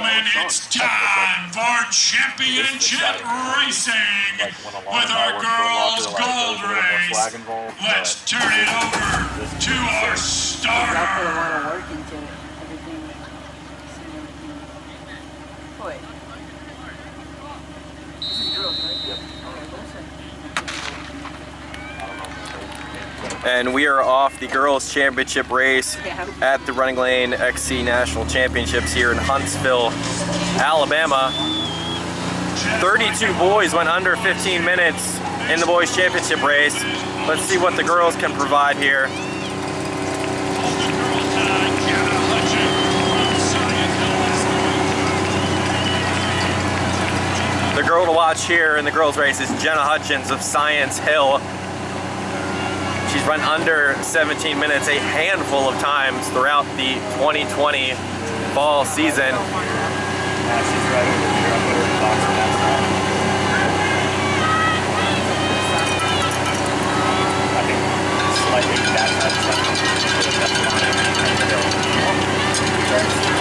gentlemen, it's time for championship racing with our girls' gold race. Let's turn it over to our starter. And we are off the girls' championship race at the RunningLane XC National Championships here in Huntsville, Alabama. 32 boys went under 15 minutes in the boys' championship race. Let's see what the girls can provide here. The girl to watch here in the girls' race is Jenna Hutchins of Science Hill. She's run under 17 minutes a handful of times throughout the 2020 fall season. She's right over here. I'll put her in the box on that side. I think slightly that side.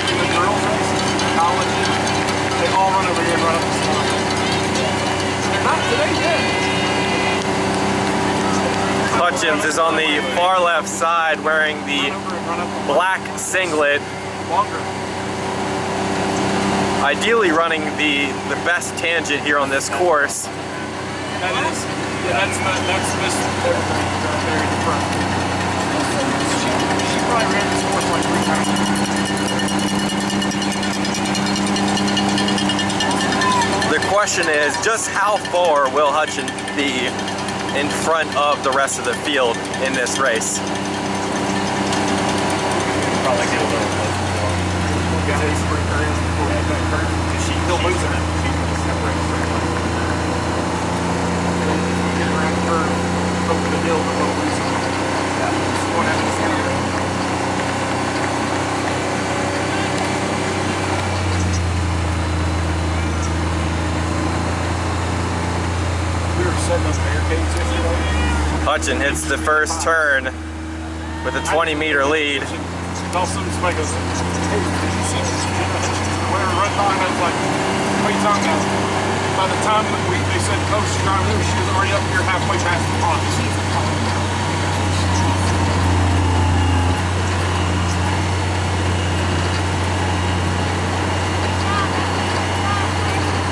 The girls race, college, they all run over here and run up the slope. Not today, yet. Hutchins is on the far left side wearing the black singlet. Ideally running the best tangent here on this course. That is, yeah, that's this there in the front. She probably ran this course like 3 times. The question is, just how far will Hutchins be in front of the rest of the field in this race? Probably get a little closer to him. Got his spring curve before that curve. He'll lose it. Get around the curve, over the hill, but we'll lose it. Yeah, just one after the other. We were setting up barricades yesterday. Hutchins hits the first turn with a 20-meter lead. All of a sudden, somebody goes, "Hey, did you see Jenna Hutchins?" When we run by, and I was like, "What are you talking about?" By the time they said Coach John Lewis, she was already up here halfway past the pond.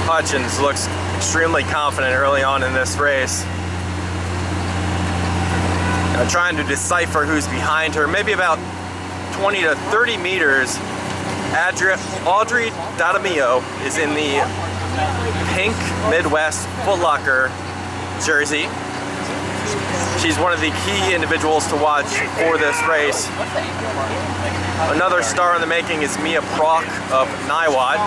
Hutchins looks extremely confident early on in this race. Trying to decipher who's behind her, maybe about 20 to 30 meters. Audrey D'Adamio is in the pink Midwest Foot Locker jersey. She's one of the key individuals to watch for this race. Another star in the making is Mia Prock of Niwot,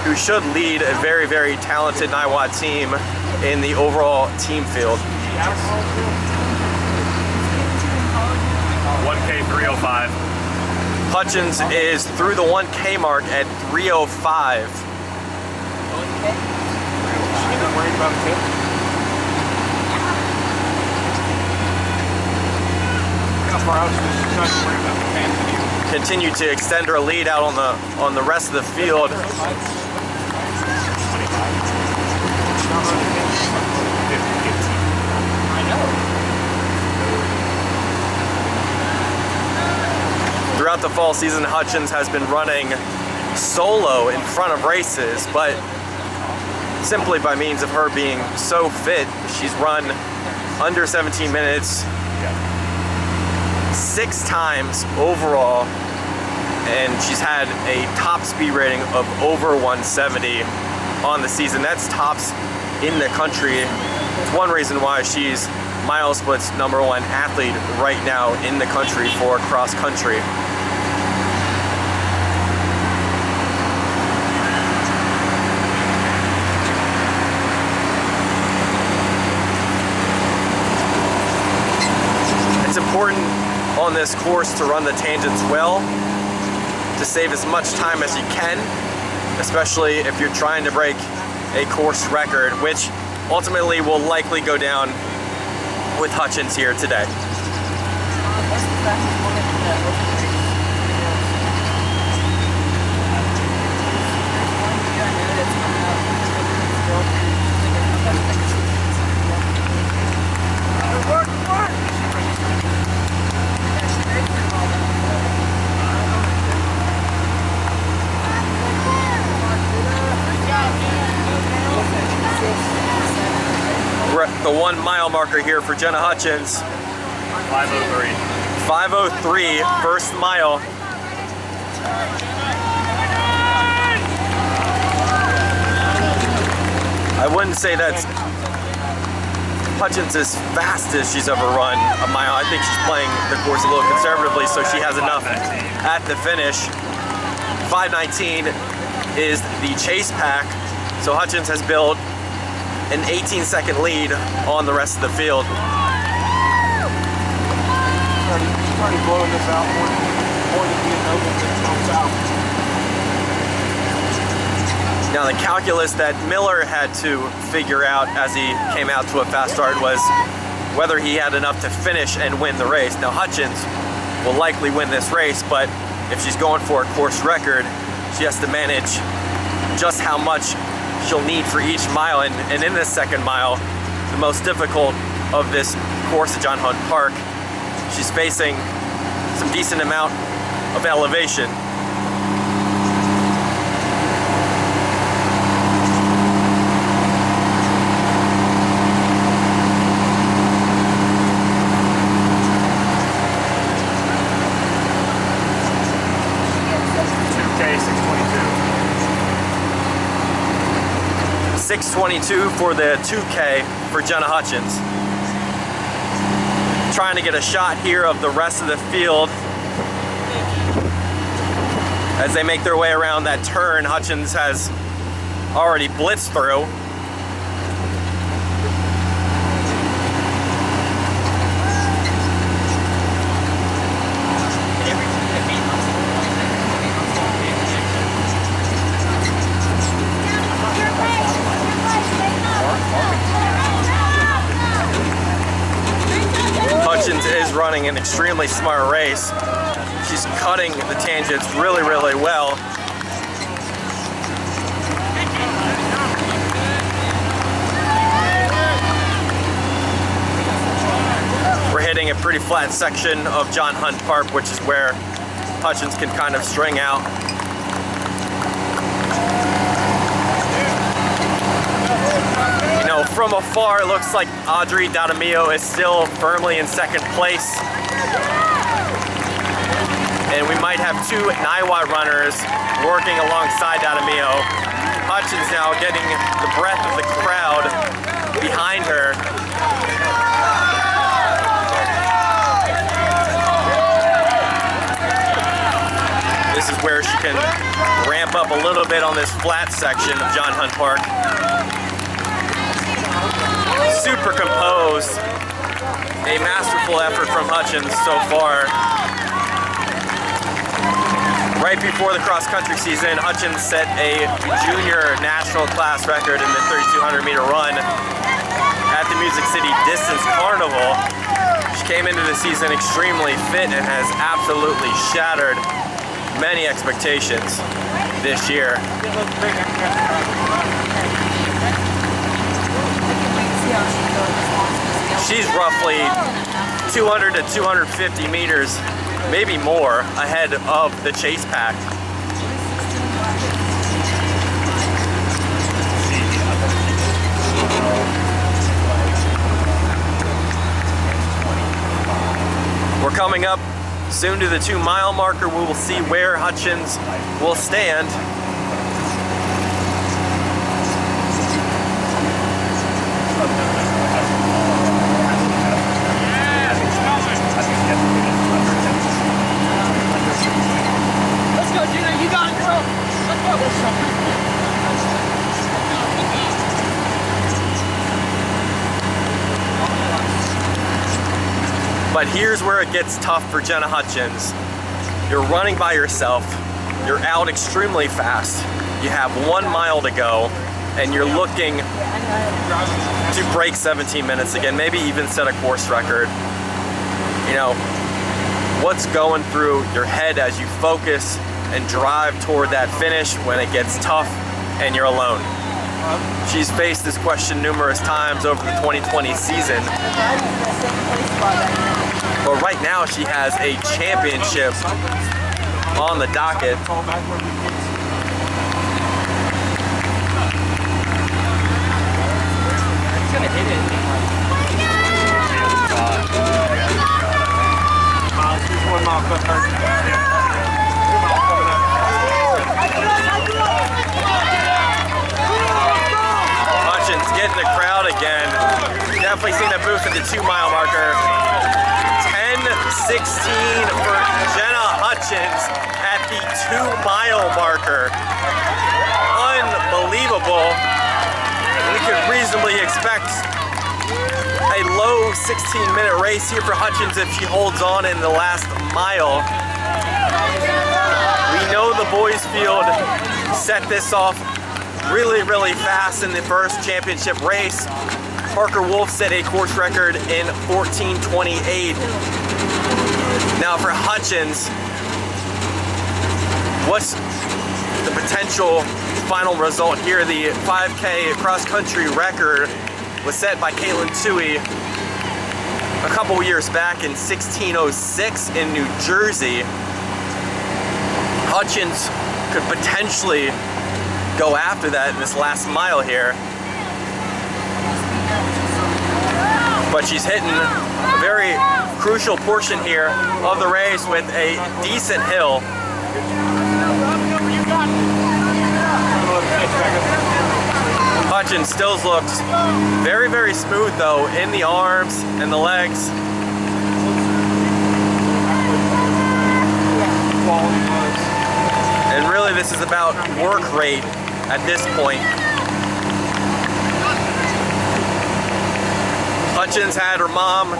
who should lead a very, very talented Niwot team in the overall team field. 1K 305. Hutchins is through the 1K mark at 305. Worried about a tip? How far out is she not worried about the fans? Continue to extend her lead out on the rest of the field. Throughout the fall season, Hutchins has been running solo in front of races, but simply by means of her being so fit, she's run under 17 minutes 6 times overall, and she's had a top speed rating of over 170 on the season. That's tops in the country. It's one reason why she's MileSplit's #1 athlete right now in the country for cross country. It's important on this course to run the tangents well, to save as much time as you can, especially if you're trying to break a course record, which ultimately will likely go down with Hutchins here today. the 1 mile marker here for Jenna Hutchins. 5:03. 5:03, first mile. I wouldn't say that's Hutchins as fast as she's ever run a mile. I think she's playing the course a little conservatively, so she has enough at the finish. 5:19 is the chase pack, so Hutchins has built an 18-second lead on the rest of the field. Already blowing this out more than being open to comes out. Now the calculus that Miller had to figure out as he came out to a fast start was whether he had enough to finish and win the race. Now Hutchins will likely win this race, but if she's going for a course record, she has to manage just how much she'll need for each mile. And in this second mile, the most difficult of this course at John Hunt Park, she's facing some decent amount of elevation. .622 for the 2K for Jenna Hutchins. Trying to get a shot here of the rest of the field as they make their way around that turn. Hutchins has already blitzed through. Hutchins is running an extremely smart race. She's cutting the tangents really, really well. We're hitting a pretty flat section of John Hunt Park, which is where Hutchins can kind of string out. You know, from afar, it looks like Audrey D'Adamio is still firmly in second place. And we might have two Niwa runners working alongside D'Adamio. Hutchins now getting the breath of the crowd behind her. This is where she can ramp up a little bit on this flat section of John Hunt Park. Super composed. A masterful effort from Hutchins so far. Right before the cross-country season, Hutchins set a junior national class record in the 3,200 meter run at the Music City Distance Carnival. She came into the season extremely fit and has absolutely shattered many expectations this year. She's roughly 200 to 250 meters, maybe more, ahead of the chase pack. We're coming up soon to the 2 mile marker. We will see where Hutchins will stand. Let's go, Jenna. You got it, girl. Let's go. But here's where it gets tough for Jenna Hutchins. You're running by yourself. You're out extremely fast. You have 1 mile to go, and you're looking to break 17 minutes again, maybe even set a course record. You know, what's going through your head as you focus and drive toward that finish when it gets tough and you're alone? She's faced this question numerous times over the 2020 season. But right now she has a championship on the docket. hit it. Miles, here's 1 mile cut hurt. 2 miles coming up. Hutchins getting the crowd again. Definitely seen a boost at the 2 mile marker. 10:16 for Jenna Hutchins at the 2 mile marker. Unbelievable. We could reasonably expect a low 16-minute race here for Hutchins if she holds on in the last mile. We know the boys field set this off really, really fast in the first championship race. Parker Wolf set a course record in 14:28. Now for Hutchins, what's the potential final result here? The 5K cross-country record was set by Tuohy a couple years back in 16:06 in New Jersey. Hutchins could potentially go after that in this last mile here. But she's hitting a very crucial portion here of the race with a decent hill. Hutchins still looks very, very smooth though in the arms and the legs. And really this is about work rate at this point. Hutchins had her mom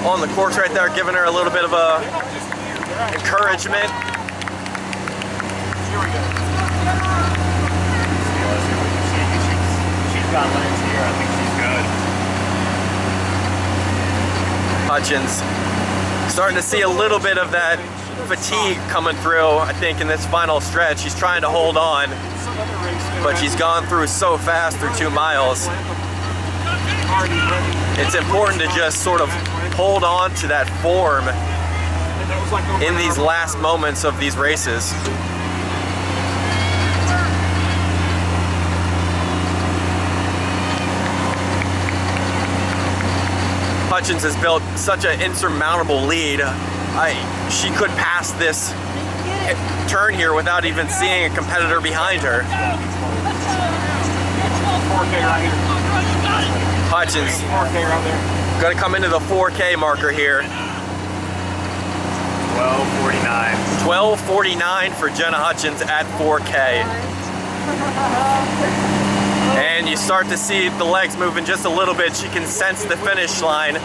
on the course right there, giving her a little bit of a encouragement. Here we go. She's got legs here. I think she's good. Hutchins starting to see a little bit of that fatigue coming through, I think, in this final stretch. She's trying to hold on, but she's gone through so fast through 2 miles. It's important to just sort of hold on to that form in these last moments of these races. Hutchins has built such an insurmountable lead. She could pass this turn here without even seeing a competitor behind her. Hutchins going to come into the 4K marker here. 12:49. 12:49 for Jenna Hutchins at 4K. And you start to see the legs moving just a little bit. She can sense the finish line.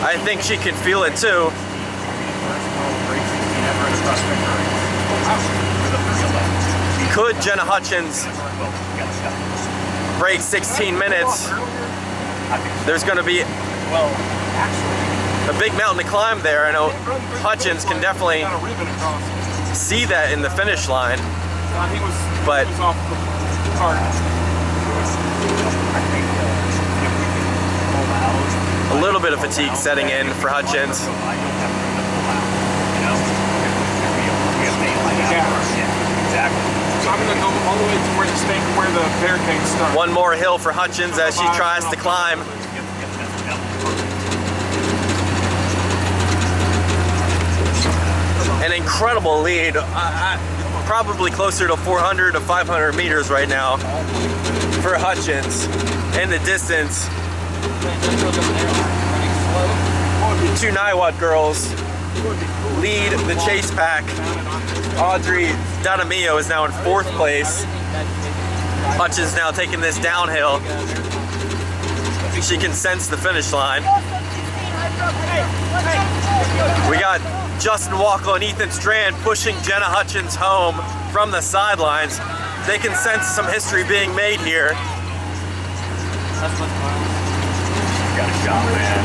I think she can feel it too. Could Jenna Hutchins break 16 minutes? There's going to be a big mountain to climb there. I know Hutchins can definitely see that in the finish line, but a little bit of fatigue setting in for Hutchins. So I'm going to go all the way to where the barricades start. One more hill for Hutchins as she tries to climb. An incredible lead, probably closer to 400 to 500 meters right now for Hutchins. In the distance, 2 Niwot girls lead the chase pack. Audrey D'Adamio is now in 4th place. Hutchins now taking this downhill. She can sense the finish line. We got Justin Walkle and Ethan Strand pushing Jenna Hutchins home from the sidelines. They can sense some history being made here. Got a shot, man.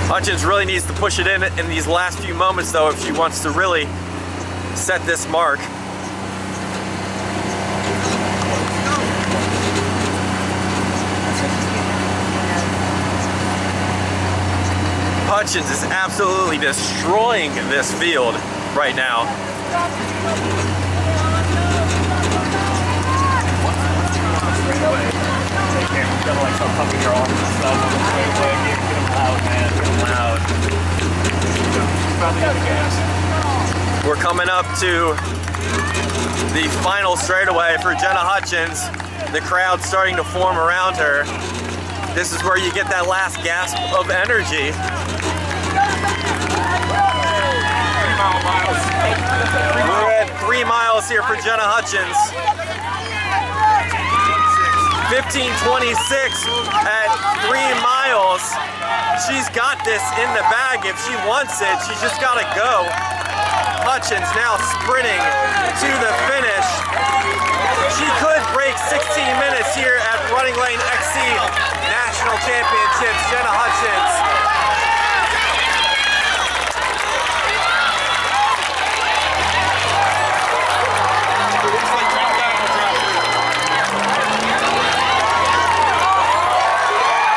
Hutchins really needs to push it in these last few moments though if she wants to really set this mark. Hutchins is absolutely destroying this field right now. Coming up to the final straightaway for Jenna Hutchins. The crowd starting to form around her. This is where you get that last gasp of energy. 3 miles. We're at 3 miles here for Jenna Hutchins. 15:26 at 3 miles. She's got this in the bag if she wants it. She's just got to go. Hutchins now sprinting to the finish. She could break 16 minutes here at RunningLane XC National Championships. Jenna Hutchins.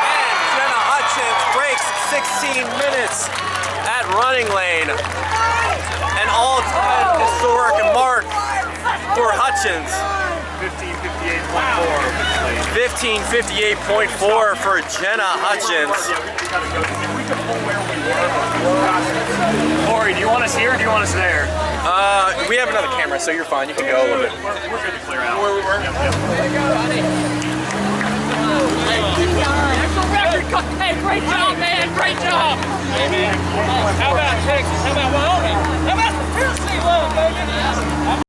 And Jenna Hutchins breaks 16 minutes at RunningLane. An all-time historic mark for Hutchins. 15:58.4 for Jenna Hutchins. Corey, do you want us here or do you want us there? We have another camera, so you're fine. You can go a little bit. We're good to clear out. Where we were? Hey, great job, man. Great job. Hey, man. How about Texas? How about Wyoming? How about the Tennessee love, baby?